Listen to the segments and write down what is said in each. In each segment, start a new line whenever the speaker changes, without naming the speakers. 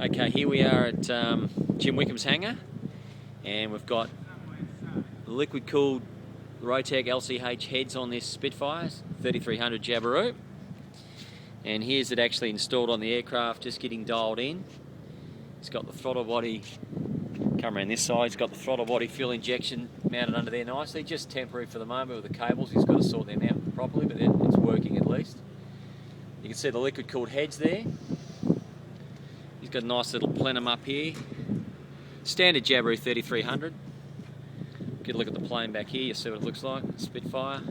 Okay, here we are at Jim Wickham's hangar, and we've got liquid-cooled Rotec LCH heads on this Spitfire 3300 Jabiru, and here's it actually installed on the aircraft, just getting dialed in. It's got the throttle body, come around this side, it's got the throttle body fuel injection mounted under there nicely, just temporary for the moment with the cables. He's got to sort them out properly, but it's working at least. You can see the liquid-cooled heads there. He's got a nice little plenum up here. Standard Jabiru 3300. Get a look at the plane back here, you see what it looks like, Spitfire.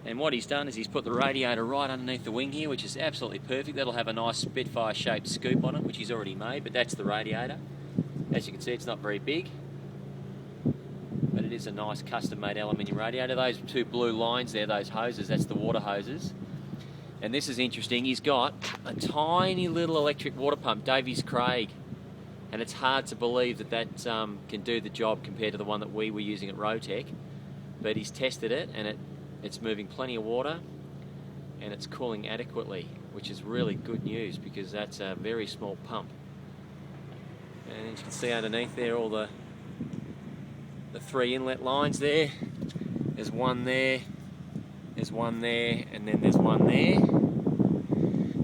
And what he's done is he's put the radiator right underneath the wing here, which is absolutely perfect. That'll have a nice Spitfire shaped scoop on it, which he's already made, but that's the radiator. As you can see, it's not very big, but it is a nice custom made aluminium radiator. Those two blue lines there, those hoses, that's the water hoses. And this is interesting, he's got a tiny little electric water pump, Davies Craig, and it's hard to believe that that can do the job compared to the one that we were using at Rotec, but he's tested it and it's moving plenty of water and it's cooling adequately, which is really good news because that's a very small pump. And you can see underneath there all the three inlet lines there. There's one there, there's one there, and then there's one there.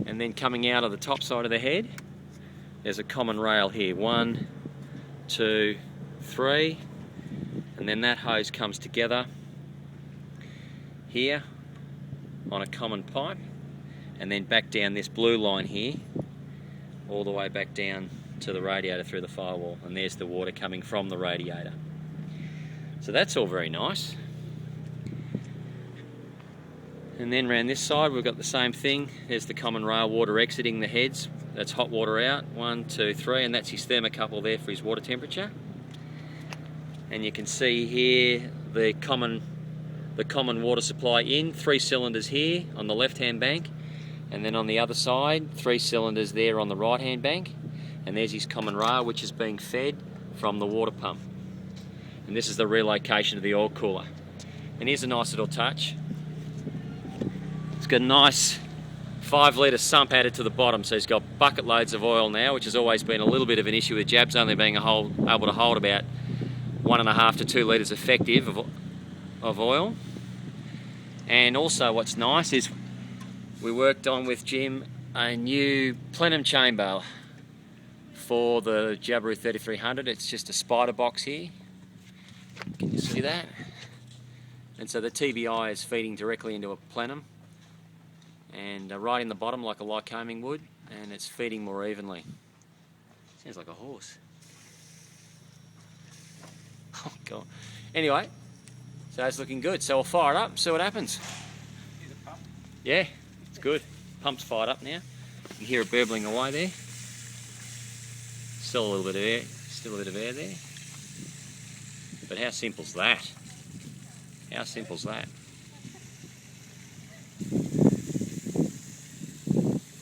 And then coming out of the top side of the head, there's a common rail here. 1, 2, 3. And then that hose comes together here on a common pipe. And then back down this blue line here, all the way back down to the radiator through the firewall. And there's the water coming from the radiator. So that's all very nice. And then around this side we've got the same thing. There's the common rail water exiting the heads. That's hot water out, 1, 2, 3, and that's his thermocouple there for his water temperature. And you can see here the common water supply in, 3 cylinders here on the left hand bank, and then on the other side 3 cylinders there on the right hand bank. And there's his common rail which is being fed from the water pump. And this is the relocation of the oil cooler. And here's a nice little touch. It's got a nice 5 litre sump added to the bottom, so he's got bucket loads of oil now, which has always been a little bit of an issue with Jabs only being able to hold about 1.5 to 2 litres effective of oil. And also what's nice is we worked on with Jim a new plenum chamber for the Jabiru 3300. It's just a spider box here. Can you see that? And so the TBI is feeding directly into a plenum and right in the bottom like a Lycoming would, and it's feeding more evenly. Sounds like a horse. Oh god. Anyway, so it's looking good. So we'll fire it up, see what happens.
Here's a pump.
Yeah, it's good. Pump's fired up now. You can hear it burbling away there. Still a little bit of air, still a bit of air there. But how simple's that? How simple's that?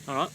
Alright.